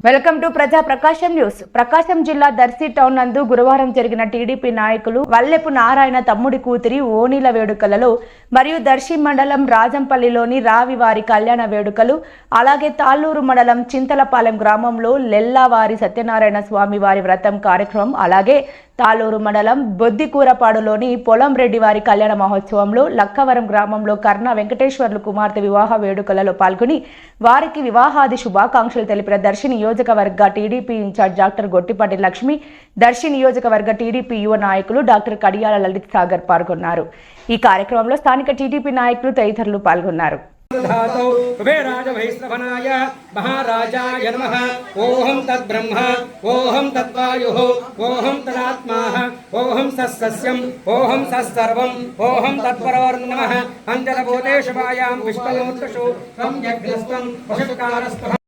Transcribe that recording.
Welcome to ప్రజా ప్రకాశం news. ప్రకాశం జిల్లా Darsi town నందు గురువారం జరిగిన టీడీపీ నాయకులు వల్లెపు నారాయణ తమ్ముడి కూతురి ఓణీల వేడుకలలో మరియు దర్శి మండలం రాజంపల్లిలోని రావివారి కళ్యాణ వేడుకలు, అలాగే తాళ్ళూరు మండలం చింతలపాలెం గ్రామంలో లెల్లావారి సత్యనారాయణ స్వామి వారి వ్రతం కార్యక్రమం, అలాగే తాళ్ళూరు మండలం బొద్దికూరపాడులోని పొలం రెడ్డి వారి కళ్యాణ మహోత్సవంలో లక్కవరం గ్రామంలో కర్ణ వెంకటేశ్వర్లు కుమార్తె వివాహ వేడుకలలో పాల్గొని వారికి వివాహాది శుభాకాంక్షలు తెలిపిన దర్శి నియోజకవర్గ TDP incharge doctor Gottipati Lakshmi, Darsi నియోజకవర్గ టీడీపీ యువ నాయకులు డాక్టర్ కడియాల లలిత్ సాగర్ పాల్గొన్నారు. ఈ కార్యక్రమంలో స్థానిక టీడీపీ నాయకులు తదితరులు పాల్గొన్నారు. कुबेराजवैश्रवणाय महाराजाय नमः। ओहं तद्ब्रह्म ओहं तद्वायुः ओहं तदात्माः ओहं सत्सस्यं ओहं सत्सर्वं ओहं तत्परोर्नमः। अञ्जनभूतेषु वायां विश्वमूर्तिषु त्वं यज्ञस्त्वं पशुकारस्त्वं